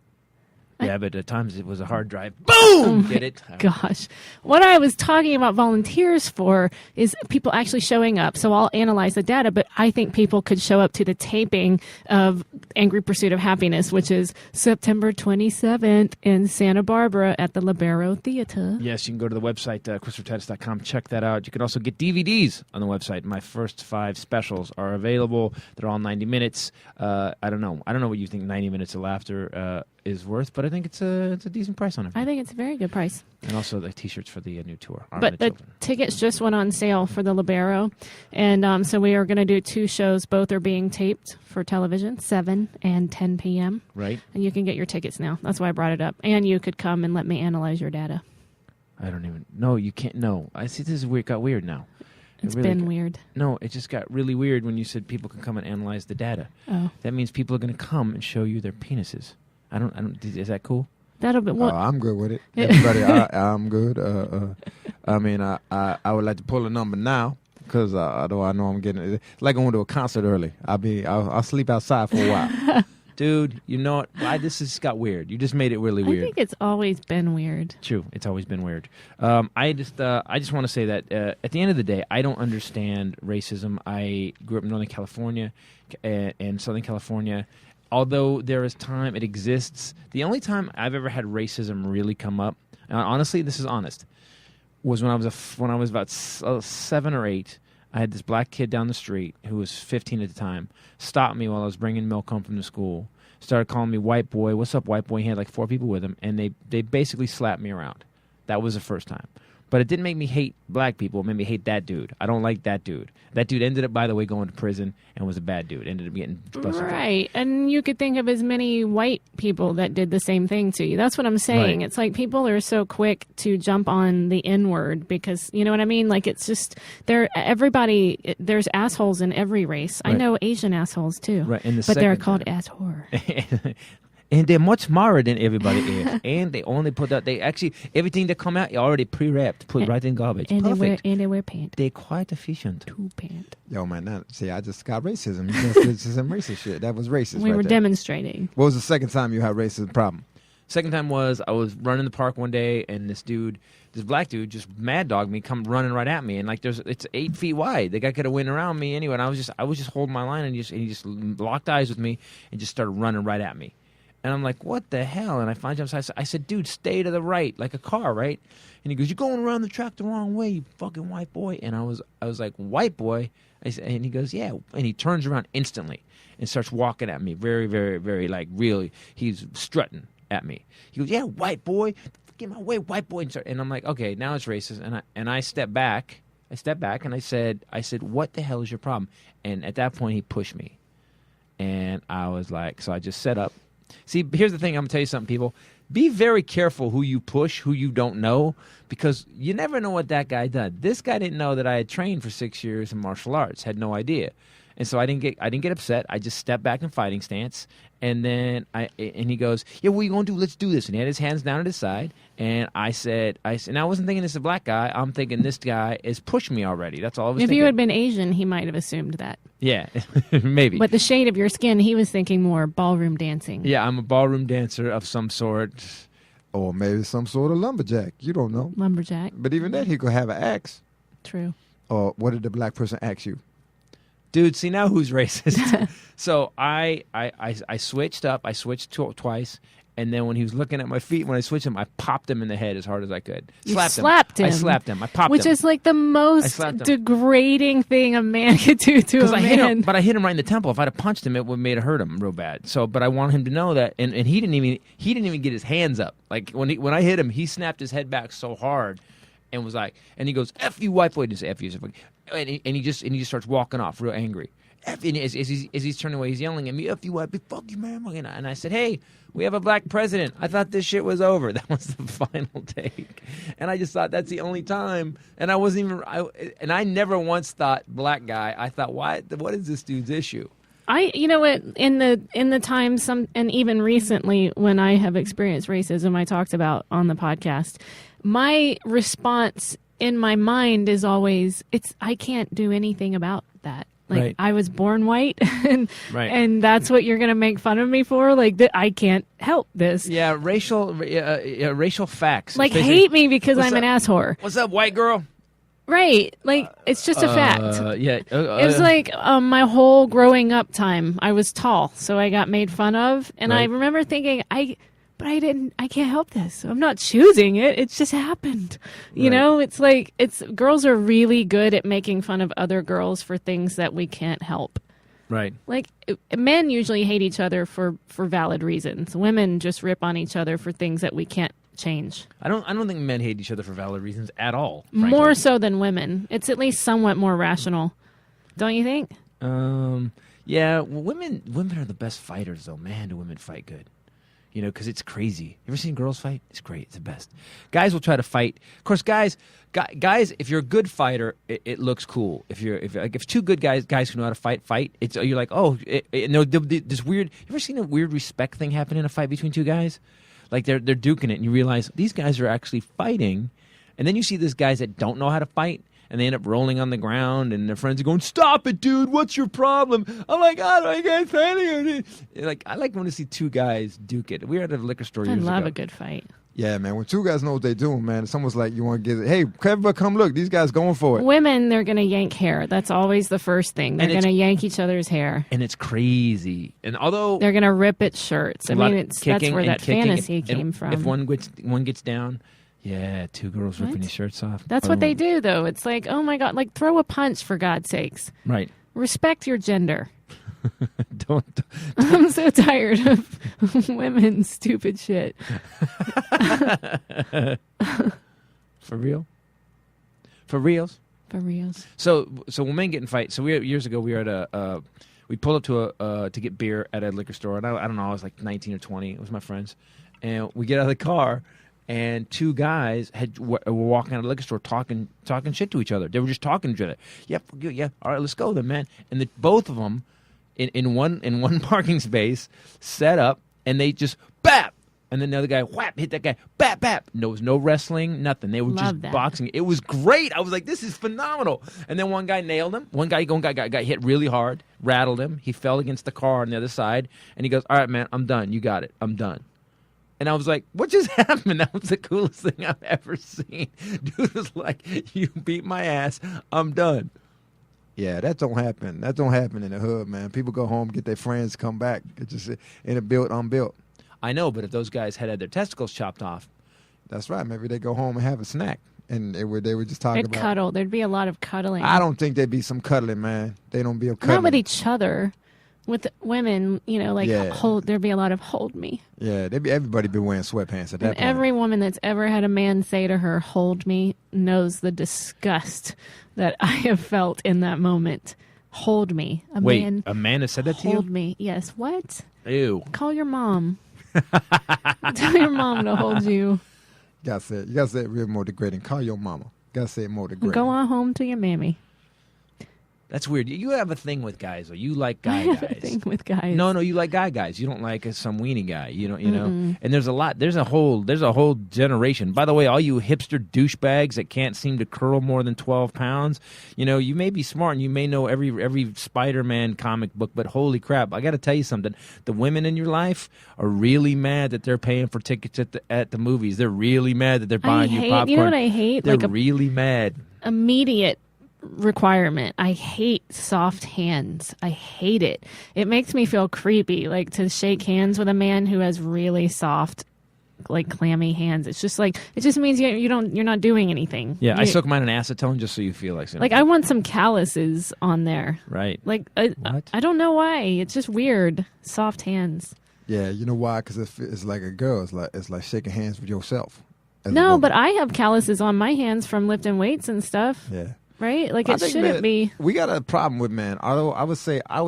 Yeah, but at times it was a hard drive. Boom! Get it? Gosh. What I was talking about volunteers for is people actually showing up. So I'll analyze the data, but I think people could show up to the taping of Angry Pursuit of Happiness, which is September 27th in Santa Barbara at the Libero Theater. Yes, you can go to the website, ChristopherTitus.com. Check that out. You can also get DVDs on the website. My first 5 specials are available. They're all 90 minutes. I don't know what you think 90 minutes of laughter is worth, but I think it's a decent price on it. I think it's a very good price. And also the T-shirts for the new tour. But the tickets just went on sale for the Libero, and so we are going to do 2 shows. Both are being taped for television, 7 and 10 p.m. Right. And you can get your tickets now. That's why I brought it up. And you could come and let me analyze your data. I don't even... No, you can't... No. I see this is weird. Got weird now. It's really been weird. No, it just got really weird when you said people can come and analyze the data. Oh. That means people are going to come and show you their penises. I don't. Is that cool? That'll be. Well, I'm good with it. Everybody, I'm good. I mean, I would like to pull a number now because although I know I'm getting it's like going to a concert early. I'll sleep outside for a while. Dude, you know what? This just got weird. You just made it really weird. I think it's always been weird. True, it's always been weird. I just want to say that at the end of the day, I don't understand racism. I grew up in Northern California and Southern California. Although there is time, it exists. The only time I've ever had racism really come up, and honestly, this is honest, was when I was about 7 or 8. I had this black kid down the street who was 15 at the time, stopped me while I was bringing milk home from the school, started calling me white boy. What's up, white boy? He had like 4 people with him, and they basically slapped me around. That was the first time. But it didn't make me hate black people. It made me hate that dude. I don't like that dude. That dude ended up, by the way, going to prison and was a bad dude. Ended up getting busted. Right. And you could think of as many white people that did the same thing to you. That's what I'm saying. Right. It's like people are so quick to jump on the N-word because, you know what I mean? Like, it's just, there's assholes in every race. Right. I know Asian assholes too. Right. But they're called asshole. And they're much smarter than everybody is. And they only put out, everything that come out, already pre-wrapped, put right in garbage. And Perfect. they wear pants. They're quite efficient. Two pants. Yo, man, I just got racism. You just did some racist shit. That was racist. We right were there. demonstrating. What was the second time you had racism problem? Second time was I was running the park one day, and this black dude, just mad dog me, come running right at me, and like it's 8 feet wide. The guy could have went around me anyway, and I was just holding my line, and he just locked eyes with me and just started running right at me. And I'm like, what the hell? And I finally jumped. I said, dude, stay to the right, like a car, right? And he goes, you're going around the track the wrong way, you fucking white boy. And I was like, white boy? And he goes, yeah. And he turns around instantly and starts walking at me, very, very, very, like, really. He's strutting at me. He goes, yeah, white boy, get my way, white boy. And I'm like, okay, now it's racist. And I stepped back. And I said, what the hell is your problem? And at that point, he pushed me. And I was like, so I just set up. See, here's the thing. I'm going to tell you something, people. Be very careful who you push, who you don't know, because you never know what that guy did. This guy didn't know that I had trained for 6 years in martial arts, had no idea. And so I didn't get upset. I just stepped back in fighting stance. And then he goes, yeah, what are you going to do? Let's do this. And he had his hands down at his side. And I said, and I wasn't thinking this is a black guy. I'm thinking this guy is pushing me already. That's all I was thinking. If you had been Asian, he might have assumed that. Yeah, maybe. But the shade of your skin, he was thinking more ballroom dancing. Yeah, I'm a ballroom dancer of some sort. Or maybe some sort of lumberjack. You don't know. Lumberjack. But even then, he could have an axe. True. Or what did the black person ask you? Dude, see now who's racist. So I switched up. I switched twice. And then when he was looking at my feet, when I switched him, I popped him in the head as hard as I could. Slapped him. I slapped him. I popped him. Which is like the most degrading thing a man could do to a man. But I hit him right in the temple. If I'd have punched him, it would have made it hurt him real bad. So, but I want him to know that. And he didn't even get his hands up. Like when I hit him, he snapped his head back so hard, and was like, and he goes, "F you, white boy." He didn't say "F you," and he just starts walking off, real angry. And as he's turning away, he's yelling at me, "F you, white boy, fuck you, man!" And I said, "Hey, we have a black president. I thought this shit was over." That was the final take, and I just thought that's the only time. And I wasn't even. I never once thought black guy. I thought, what is this dude's issue? You know what, in the times and even recently when I have experienced racism, I talked about on the podcast, my response in my mind is always, I can't do anything about that. Like, right. I was born white, and right. and that's what you're going to make fun of me for? Like, I can't help this. Yeah, racial facts. Like, hate me because I'm an asshole. What's up, white girl? Right. Like, it's just a fact. Yeah. It was like my whole growing up time, I was tall, so I got made fun of. And right. I remember thinking, I can't help this. I'm not choosing it. It just happened. You know, it's like, girls are really good at making fun of other girls for things that we can't help. Right. Like, men usually hate each other for valid reasons. Women just rip on each other for things that we can't change. I don't think men hate each other for valid reasons at all. Frankly. More so than women. It's at least somewhat more rational. Don't you think? Yeah, well, women are the best fighters, though. Man, do women fight good. You know, because it's crazy. You ever seen girls fight? It's great. It's the best. Guys will try to fight. Of course, guys, if you're a good fighter, it looks cool. If two good guys who know how to fight, you're like, oh, this weird. You ever seen a weird respect thing happen in a fight between two guys? Like they're duking it, and you realize these guys are actually fighting, and then you see these guys that don't know how to fight, and they end up rolling on the ground, and their friends are going, "Stop it, dude! What's your problem?" I'm like, "Oh, I can't fight it." Like, I like when to see two guys duke it. We were at a liquor store years ago. I love a good fight. Yeah, man. When two guys know what they're doing, man, someone's like, you want to get it. Hey, Kevin, come look. These guys going for it. Women, they're going to yank hair. That's always the first thing. They're going to yank each other's hair. And it's crazy. And although they're going to rip at shirts. I mean, that's where that fantasy came from. If one gets down, yeah, two girls ripping their shirts off. That's what they do, though. It's like, oh my God, like throw a punch for God's sakes. Right. Respect your gender. Don't. I'm so tired of women's stupid shit. For real? For reals? For reals. So when men get in fights, so years ago we were at we pulled up to get beer at a liquor store, and I don't know, I was like 19 or 20. It was my friends, and we get out of the car, and two guys were walking out of the liquor store talking shit to each other. They were just talking to each other. Yeah, all right, let's go then, man. And both of them in one parking space set up, and they just bap. And then the other guy, whap, hit that guy, bap, bap. There was no wrestling, nothing. They were just boxing. It was great. I was like, this is phenomenal. And then one guy nailed him. One guy got hit really hard, rattled him. He fell against the car on the other side. And he goes, all right, man, I'm done. You got it. I'm done. And I was like, what just happened? That was the coolest thing I've ever seen. Dude was like, you beat my ass. I'm done. Yeah, that don't happen. That don't happen in the hood, man. People go home, get their friends, come back. It's just in a built, unbuilt. I know, but if those guys had their testicles chopped off. That's right. Maybe they go home and have a snack. And they were just talking about. They'd cuddle. There'd be a lot of cuddling. I don't think there'd be some cuddling, man. They don't be a cuddling. Not with each other. With women, there'd be a lot of hold me. Yeah, everybody be wearing sweatpants at that point. Every woman that's ever had a man say to her, hold me, knows the disgust that I have felt in that moment. Hold me. A man has said that to you? Hold me. Yes. What? Ew. Call your mom. Tell your mom to hold you. You gotta say it real more degrading. Call your mama. Gotta say it more degrading. Go on home to your mammy. That's weird. You have a thing with guys, though. You like guys. I have a thing with guys. No, you like guys. You don't like some weenie guy. You know. And there's a lot. There's a whole generation. By the way, all you hipster douchebags that can't seem to curl more than 12 pounds. You may be smart and you may know every Spider-Man comic book, but holy crap! I got to tell you something. The women in your life are really mad that they're paying for tickets at the movies. They're really mad that they're buying you popcorn. You know what I hate? They're really mad. Immediate requirement. I hate soft hands. I hate it. It makes me feel creepy, like to shake hands with a man who has really soft, like clammy hands. It's just like, it just means you're not doing anything. Yeah, I soak mine in acetone just so you feel like something. Like I want some calluses on there. Right. Like I don't know why. It's just weird. Soft hands. Yeah, you know why? Because it's like a girl. It's like shaking hands with yourself. No, but I have calluses on my hands from lifting weights and stuff. Yeah. Right? Like it shouldn't be. We got a problem with men. Although I would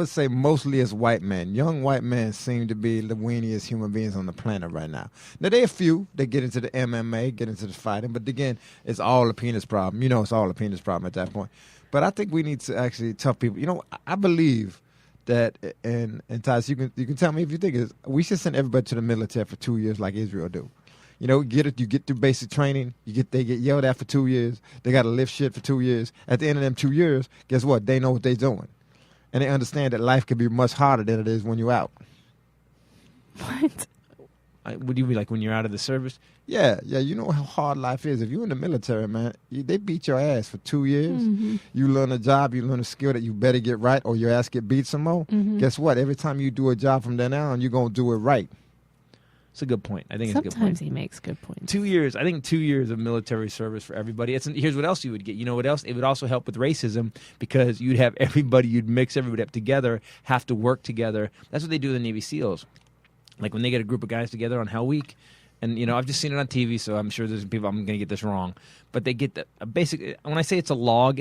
say mostly as white men. Young white men seem to be the weeniest human beings on the planet right now. Now there are a few that get into the MMA, get into the fighting, but again, it's all a penis problem. It's all a penis problem at that point. But I think we need to actually tell people. I believe that, and Titus, you can tell me if you think it is. We should send everybody to the military for 2 years like Israel do. You get through basic training. They get yelled at for 2 years. They got to lift shit for 2 years. At the end of them 2 years, guess what? They know what they're doing, and they understand that life can be much harder than it is when you're out. What? Would you be like when you're out of the service? Yeah. You know how hard life is. If you're in the military, man, they beat your ass for 2 years. Mm-hmm. You learn a job, you learn a skill that you better get right, or your ass get beat some more. Mm-hmm. Guess what? Every time you do a job from then on, you're gonna do it right. It's a good point. I think it's a good point. Sometimes he makes good points. 2 years. I think 2 years of military service for everybody. Here's what else you would get. You know what else? It would also help with racism because you'd have everybody, you'd mix everybody up together, have to work together. That's what they do in the Navy SEALs. Like when they get a group of guys together on Hell Week, and I've just seen it on TV, so I'm sure there's people, I'm going to get this wrong. But they get basically, when I say it's a log,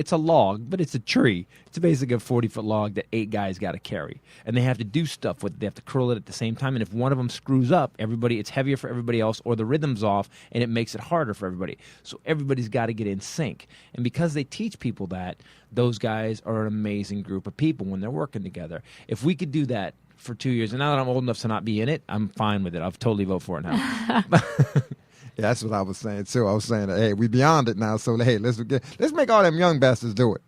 but it's a tree. It's basically a 40-foot log that 8 guys got to carry. And they have to do stuff with it. They have to curl it at the same time. And if one of them screws up, it's heavier for everybody else, or the rhythm's off, and it makes it harder for everybody. So everybody's got to get in sync. And because they teach people that, those guys are an amazing group of people when they're working together. If we could do that for 2 years, and now that I'm old enough to not be in it, I'm fine with it. I'll totally vote for it now. Yeah, that's what I was saying too. I was saying, hey, we beyond it now, so hey, let's make all them young bastards do it.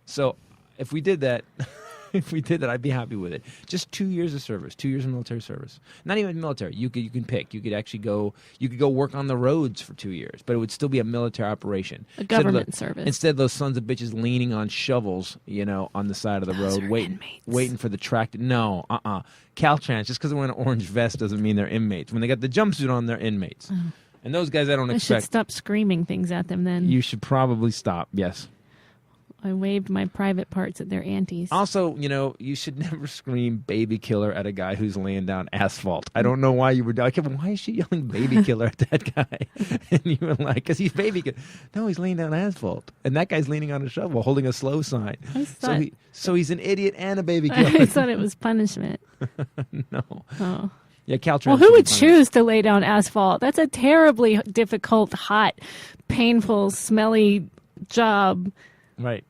So if we did that, I'd be happy with it. Just 2 years of service, 2 years of military service. Not even military. You can pick. You could actually go work on the roads for 2 years, but it would still be a military operation. A government service. Instead of those sons of bitches leaning on shovels, on the side of the road, waiting for the tractor. No, Caltrans, just because they're wearing an orange vest doesn't mean they're inmates. When they got the jumpsuit on, they're inmates. And those guys I don't expect. I should stop screaming things at them then. You should probably stop, yes. I waved my private parts at their aunties. Also, you should never scream baby killer at a guy who's laying down asphalt. I don't know why you were like, why is she yelling baby killer at that guy? And you were like, because he's baby killer. No, he's laying down asphalt. And that guy's leaning on a shovel holding a slow sign. So he's an idiot and a baby killer. I thought it was punishment. No. Oh. Yeah, Caltrans. Well, who would choose to lay down asphalt? That's a terribly difficult, hot, painful, smelly job. Right.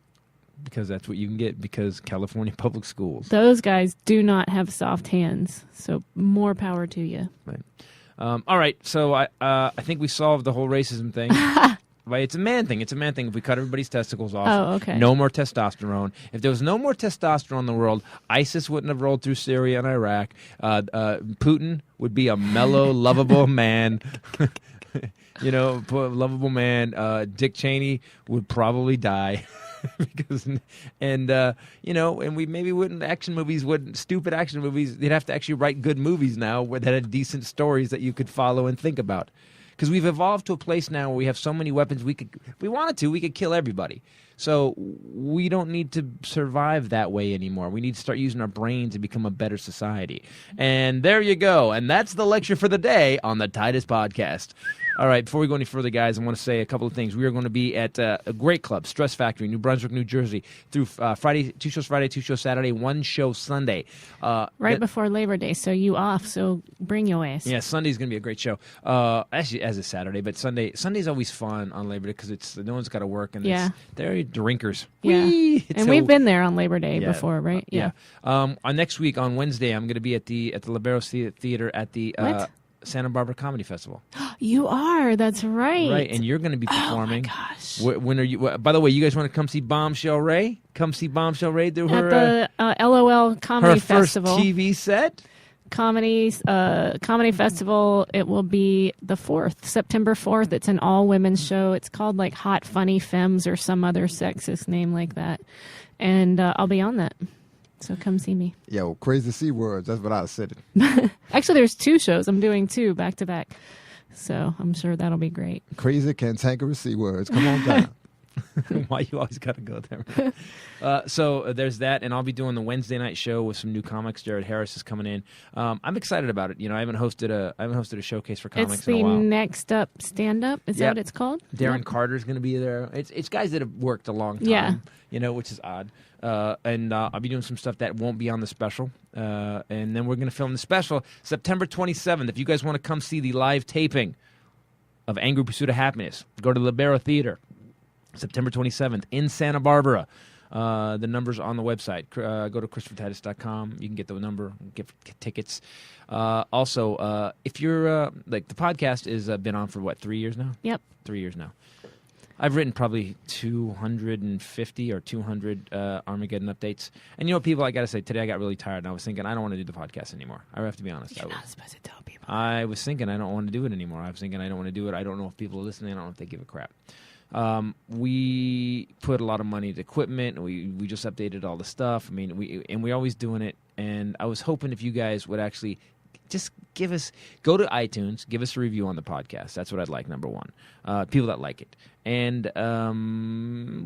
Because that's what you can get because California public schools. Those guys do not have soft hands. So more power to you. Right. All right. So I think we solved the whole racism thing. Right, it's a man thing. It's a man thing. If we cut everybody's testicles off, okay. No more testosterone. If there was no more testosterone in the world, ISIS wouldn't have rolled through Syria and Iraq. Putin would be a mellow, lovable man. Lovable man. Dick Cheney would probably die. And we maybe wouldn't stupid action movies. They'd have to actually write good movies now that had decent stories that you could follow and think about. Because we've evolved to a place now where we have so many weapons, we could kill everybody. So we don't need to survive that way anymore. We need to start using our brains to become a better society. And there you go. And that's the lecture for the day on the Titus Podcast. All right, before we go any further, guys, I want to say a couple of things. We are going to be at a great club, Stress Factory, New Brunswick, New Jersey, through Friday, 2 shows Friday, 2 shows Saturday, 1 show Sunday. Before Labor Day, so you off, so bring your ass. Yeah, Sunday's going to be a great show. Actually, as is Saturday, but Sunday's always fun on Labor Day because no one's got to work, and they're drinkers. Yeah, we've been there on Labor Day before, right? Yeah. Next week, on Wednesday, I'm going to be at the Liberos Theater at the Santa Barbara Comedy Festival. You are. That's right. Right, and you're going to be performing. Oh, my gosh. When are you? By the way, you guys want to come see Bombshell Rae? Come see Bombshell Rae do her... At the LOL Comedy Festival. Her first TV set? Comedy Festival. It will be the 4th, September 4th. It's an all-women's show. It's called like Hot Funny Femmes or some other sexist name like that. And I'll be on that. So come see me. Yeah, well, crazy C words. That's what I said. Actually, there's 2 shows. I'm doing 2 back to back. So I'm sure that'll be great. Crazy, cantankerous C words. Come on down. Why you always got to go there? So there's that, and I'll be doing the Wednesday night show with some new comics. Jared Harris is coming in. I'm excited about it. I haven't hosted a showcase for comics in a while. It's the Next Up Stand Up. Is that what it's called? Darren Carter's going to be there. It's guys that have worked a long time. Yeah. Which is odd. And I'll be doing some stuff that won't be on the special. And then we're going to film the special September 27th. If you guys want to come see the live taping of Angry Pursuit of Happiness, go to Libero Theater, September 27th in Santa Barbara. The number's on the website. Go to ChristopherTitus.com. You can get the number, get tickets. Also, if you're the podcast has been on for 3 years now? Yep. 3 years now. I've written probably 250 or 200 Armageddon updates. And people, I got to say, today I got really tired, and I was thinking, I don't want to do the podcast anymore. I have to be honest. You're not supposed to tell people. I was thinking, I don't want to do it anymore. I was thinking, I don't want to do it. I don't know if people are listening. I don't know if they give a crap. We put a lot of money into equipment. We just updated all the stuff. I mean, we're always doing it. And I was hoping if you guys would actually just go to iTunes, give us a review on the podcast. That's what I'd like, number one. People that like it. And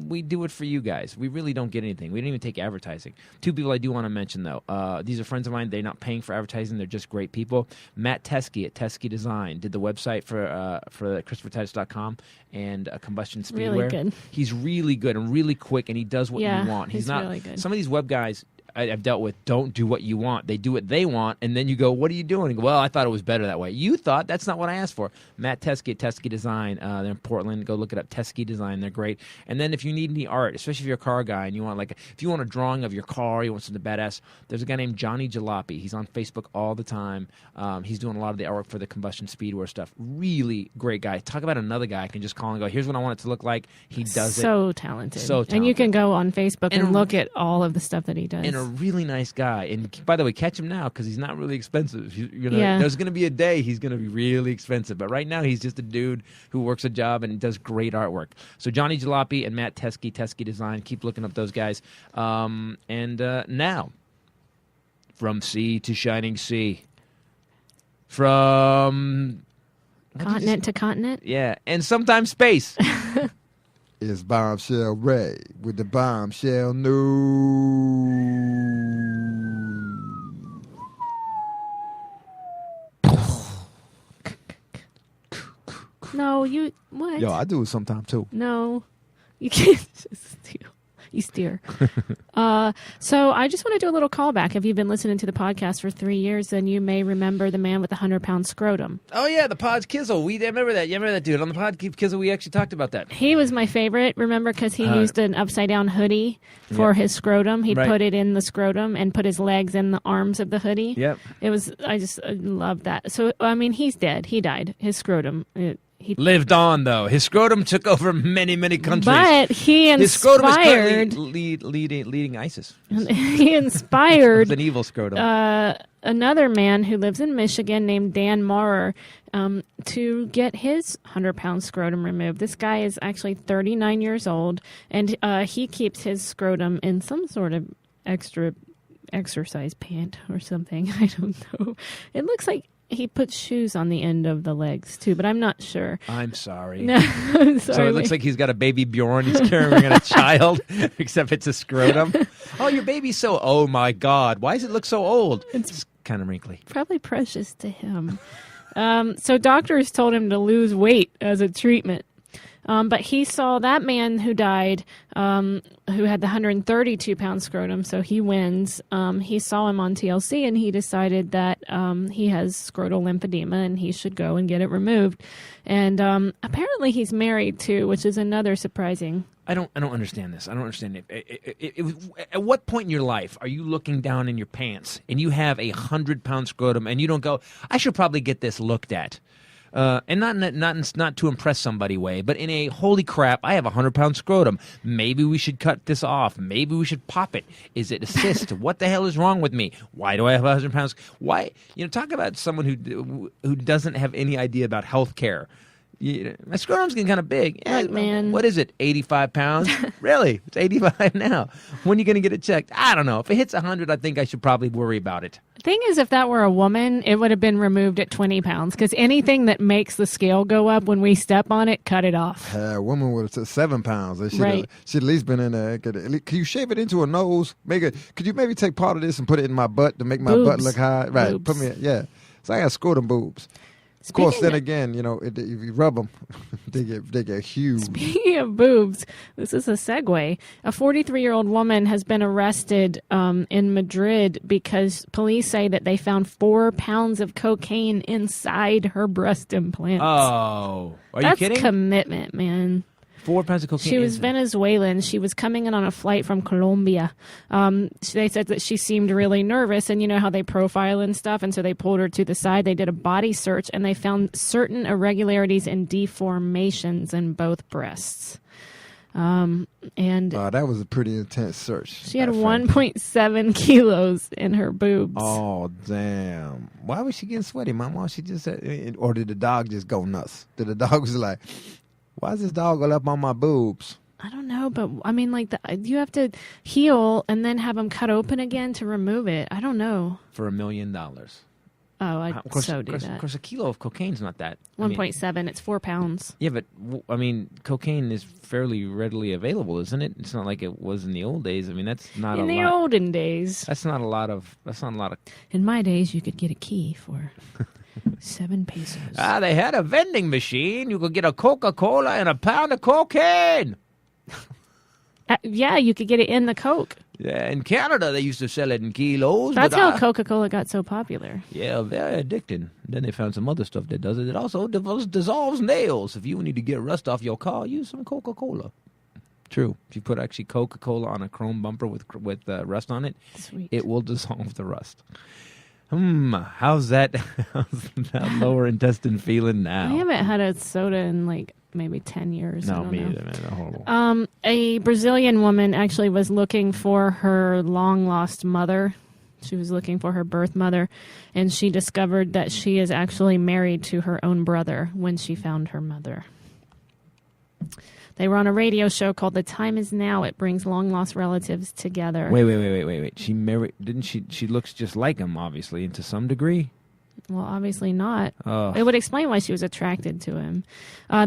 we do it for you guys. We really don't get anything. We don't even take advertising. 2 people I do want to mention, though. These are friends of mine. They're not paying for advertising. They're just great people. Matt Teskey at Teskey Design did the website for ChristopherTitus.com and Combustion Speedware. Really good. He's really good and really quick, and he does what you want. He's not really good. Some of these web guys I've dealt with don't do what you want. They do what they want, and then you go, what are you doing? And go, well, I thought it was better that way. You thought? That's not what I asked for. Matt Teskey at Teskey Design. They're in Portland. Go look it up. Teskey Design. They're great. And then if you need any art, especially if you're a car guy and you want if you want a drawing of your car, you want something badass, there's a guy named Johnny Jalopy. He's on Facebook all the time. He's doing a lot of the artwork for the Combustion Speedware stuff. Really great guy. Talk about another guy I can just call and go, here's what I want it to look like. He does so talented. And you can go on Facebook and look at all of the stuff that he does. And a really nice guy. And by the way, catch him now because he's not really expensive. There's going to be a day he's going to be really expensive. But right now he's just a dude who works a job and does great artwork. So Johnny Jalopy and Matt Teskey, Teskey Design. Keep looking up those guys. Now, from sea to shining sea. From... Continent to continent? Yeah. And sometimes space. It's Bombshell Rae with the Bombshell News. No, you what? Yo, I do it sometime too. No, you can't just steal. You steer. So I just want to do a little callback. If you've been listening to the podcast for 3 years, then you may remember the man with the 100-pound scrotum. Oh, yeah, the Pod Kizzle. I remember that. You remember that dude? On the Pod Kizzle, we actually talked about that. He was my favorite, remember, because he used an upside-down hoodie for his scrotum. He'd put it in the scrotum and put his legs in the arms of the hoodie. Yep. I just loved that. So, I mean, he's dead. He died. His scrotum... He lived on, though. His scrotum took over many, many countries. But he inspired... His scrotum is currently leading ISIS. He inspired... an evil scrotum. Another man who lives in Michigan named Dan Maurer to get his 100-pound scrotum removed. This guy is actually 39 years old, and he keeps his scrotum in some sort of extra exercise pant or something. I don't know. It looks like he puts shoes on the end of the legs, too, but I'm not sure. I'm sorry. No, I'm sorry. So it looks like he's got a baby Bjorn. He's carrying a child, except it's a scrotum. Oh, your baby's so... Oh, my God. Why does it look so old? It's kind of wrinkly. Probably precious to him. So doctors told him to lose weight as a treatment. But he saw that man who died, who had the 132-pound scrotum, so he wins. He saw him on TLC, and he decided that he has scrotal lymphedema, and he should go and get it removed. And apparently he's married, too, which is another surprising. I don't understand this. I don't understand it. At what point in your life are you looking down in your pants, and you have a 100-pound scrotum, and you don't go, I should probably get this looked at? And not to impress somebody way, but in a holy crap, I have a 100-pound scrotum. Maybe we should cut this off. Maybe we should pop it. Is it a cyst? What the hell is wrong with me? Why do I have 100 pounds? Why? Talk about someone who doesn't have any idea about health care. My scrotum's getting kind of big. Yeah, look, man. What is it, 85 pounds? Really? It's 85 now. When are you going to get it checked? I don't know. If it hits 100, I think I should probably worry about it. The thing is, if that were a woman, it would have been removed at 20 pounds, because anything that makes the scale go up when we step on it, cut it off. A woman would have said 7 pounds. Right. She'd at least been in there. Can you shave it into a nose? Could you maybe take part of this and put it in my butt to make my butt look high? Right. Boobs. Put me. Yeah. So I got scrotum boobs. Of course, then again, if you rub them, they get huge. Speaking of boobs, this is a segue. A 43-year-old woman has been arrested in Madrid because police say that they found 4 pounds of cocaine inside her breast implants. Oh, are you kidding? That's commitment, man. 4 pounds of cocaine. She was Venezuelan. She was coming in on a flight from Colombia. They said that she seemed really nervous, and you know how they profile and stuff, and so they pulled her to the side. They did a body search, and they found certain irregularities and deformations in both breasts. And that was a pretty intense search. She had 1.7 kilos in her boobs. Oh, damn. Why was she getting sweaty, Mama? She just said, or did the dog just go nuts? Did the dog was like... Why is this dog all up on my boobs? I don't know, but I mean, you have to heal and then have them cut open again to remove it. I don't know. For $1 million. Oh, I'd do that. Of course, a kilo of cocaine's not that. 1.7. It's 4 pounds. Yeah, but cocaine is fairly readily available, isn't it? It's not like it was in the old days. I mean, that's not a lot. In the olden days. That's not a lot of. In my days, you could get a key for 7 pesos. They had a vending machine. You could get a Coca-Cola and a pound of cocaine. Yeah, you could get it in the Coke. Yeah, in Canada, they used to sell it in kilos. That's how Coca-Cola got so popular. Yeah, very addicting. Then they found some other stuff that does it. It also dissolves nails. If you need to get rust off your car, use some Coca-Cola. True. If you put actually Coca-Cola on a chrome bumper with rust on it, Sweet. It will dissolve the rust. How's that lower intestine feeling now? I haven't had a soda in maybe 10 years. No, me either, man. Horrible. A Brazilian woman actually was looking for her long-lost mother. She was looking for her birth mother, and she discovered that she is actually married to her own brother when she found her mother. They were on a radio show called The Time Is Now. It brings long-lost relatives together. Wait. She married... Didn't she... She looks just like him, obviously, and to some degree. Well, obviously not. Oh. It would explain why she was attracted to him.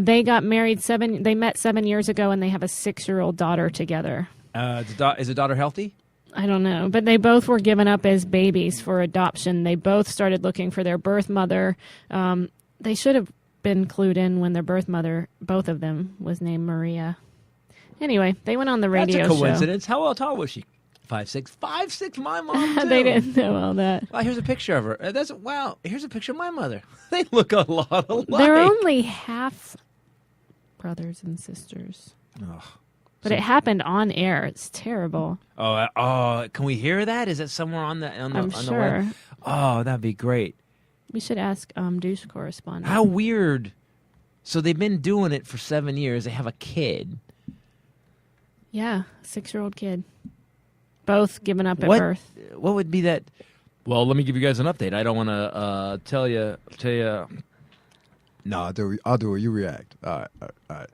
They got married they met 7 years ago, and they have a 6-year-old daughter together. Is the daughter healthy? I don't know, but they both were given up as babies for adoption. They both started looking for their birth mother. They should have been clued in when their birth mother, both of them, was named Maria. Anyway, they went on the radio show. That's a coincidence. How tall was she? 5'6". 5'6", my mom, too. They didn't know all that. Well, here's a picture of her. Here's a picture of my mother. They look a lot alike. They're only half brothers and sisters. Ugh. But it happened on air. It's terrible. Oh, can we hear that? Is it somewhere on the I'm on sure. the web? Oh, that'd be great. We should ask Douche correspondent. How weird. So they've been doing it for 7 years. They have a kid. Yeah, 6-year-old kid. Both given up at birth. What would be that? Well, let me give you guys an update. I don't want to tell you. No, I'll do it. You react. All right.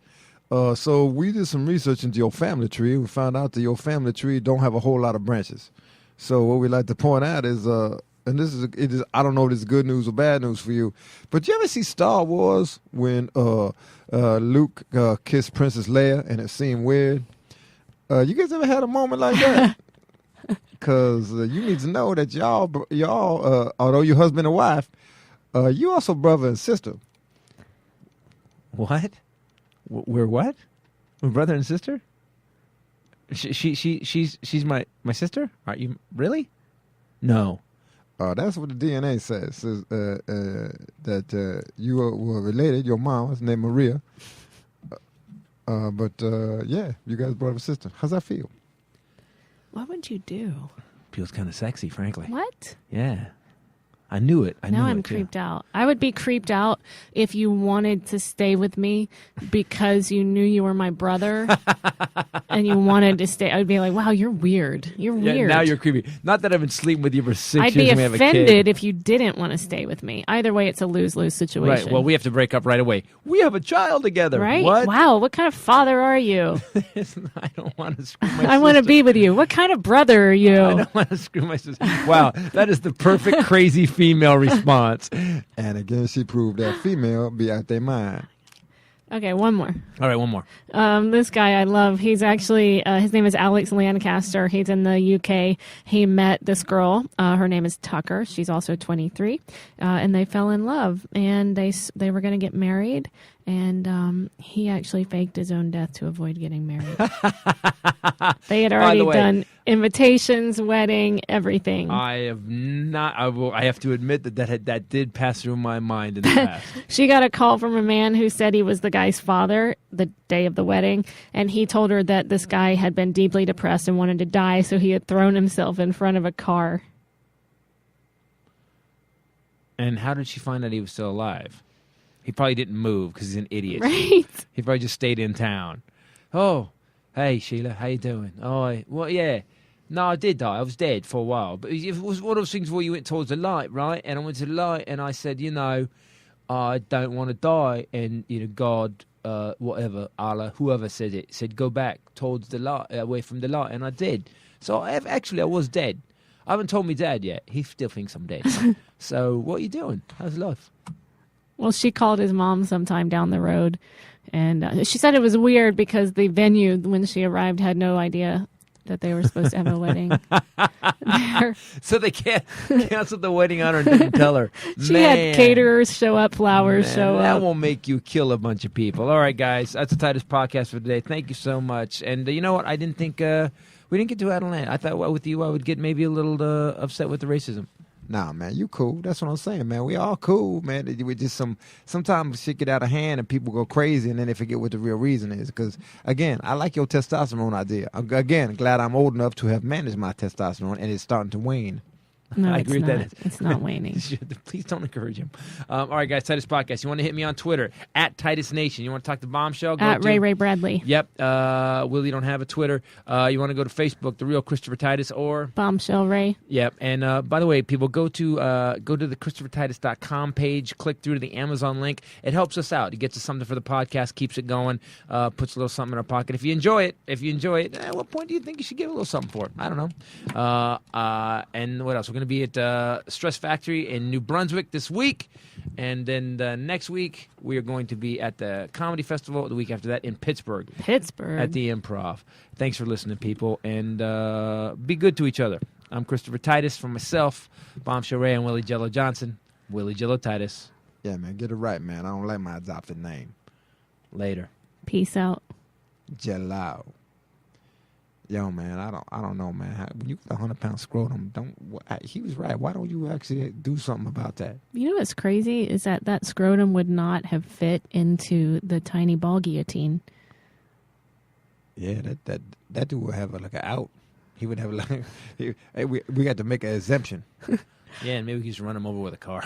So we did some research into your family tree. We found out that your family tree don't have a whole lot of branches. So what we like to point out is, and it is. I don't know if this is good news or bad news for you, but you ever see Star Wars when Luke kissed Princess Leia and it seemed weird? You guys ever had a moment like that? Because you need to know that y'all, although you're husband and wife, you also brother and sister. What? We're what? We're brother and sister? She's my sister? Are you really? No. That's what the DNA says. Says that you were related. Your mom was named Maria. But yeah, you guys brother and sister. How's that feel? What would you do? Feels kind of sexy, frankly. What? Yeah. I knew it. Now I'm creeped out. I would be creeped out if you wanted to stay with me because you knew you were my brother and you wanted to stay. I would be like, wow, you're weird. You're weird. Now you're creepy. Not that I've been sleeping with you for 6 years. I'd be and we have a offended kid. if you didn't want to stay with me. Either way, it's a lose-lose situation. Right. Well, we have to break up right away. We have a child together. Right? What? Wow. What kind of father are you? I don't want to screw my I want to sister. be with you. What kind of brother are you? I don't want to screw my sister. Wow. That is the perfect crazy female response. And again, she proved that female be out their mind. Okay, one more. All right, one more. This guy I love. He's actually, his name is Alex Lancaster. He's in the UK. He met this girl. Her name is Tucker. She's also 23. And they fell in love. And they were going to get married. And he actually faked his own death to avoid getting married. They had already done invitations, wedding, everything. I have not. I have to admit that did pass through my mind in the past. She got a call from a man who said he was the guy's father the day of the wedding, and he told her that this guy had been deeply depressed and wanted to die, so he had thrown himself in front of a car. And how did she find out he was still alive? He probably didn't move because he's an idiot. Right? He probably just stayed in town. Oh, hey, Sheila, how you doing? Oh, well, yeah. No, I did die. I was dead for a while. But it was one of those things where you went towards the light, right? And I went to the light and I said, I don't want to die. And, God, whatever, Allah, whoever said it, said go back towards the light, away from the light. And I did. So I was dead. I haven't told me dad yet. He still thinks I'm dead. So what are you doing? How's life? Well, she called his mom sometime down the road, and she said it was weird because the venue, when she arrived, had no idea that they were supposed to have a wedding. So they canceled the wedding on her and didn't tell her. She had caterers show up, flowers show that up. will make you kill a bunch of people. All right, guys, that's the Titus Podcast for today. Thank you so much. And you know what? I didn't think we didn't get to Atlanta. I thought with you I would get maybe a little upset with the racism. Nah, man, you cool. That's what I'm saying, man. We all cool, man. We just sometimes shit get out of hand and people go crazy and then they forget what the real reason is. Because, again, I like your testosterone idea. Again, glad I'm old enough to have managed my testosterone and it's starting to wane. No, I agree with that. It's not waning. Please don't encourage him. All right, guys, Titus Podcast. You want to hit me on Twitter, @Titus Nation. You want to talk to Bombshell? Ray Bradley. Yep. Willie don't have a Twitter. You want to go to Facebook, The Real Christopher Titus, or Bombshell Ray. Yep. And by the way, people, go to the ChristopherTitus.com page, click through to the Amazon link. It helps us out. It gets us something for the podcast, keeps it going, puts a little something in our pocket. If you enjoy it, at what point do you think you should get a little something for it? I don't know. And what else? We're going to be at Stress Factory in New Brunswick this week. And then next week, we are going to be at the Comedy Festival. The week after that in Pittsburgh. At the Improv. Thanks for listening, people. And be good to each other. I'm Christopher Titus. For myself, Bombshell Rae and Willie Jello Johnson. Willie Jello Titus. Yeah, man, get it right, man. I don't like my adopted name. Later. Peace out. Jello. Yo, man, I don't know, man. When you got 100-pound scrotum, he was right. Why don't you actually do something about that? You know what's crazy is that scrotum would not have fit into the tiny ball guillotine. Yeah, that dude would have like an out. He would have like, we got to make an exemption. Yeah, and maybe we can just run him over with a car.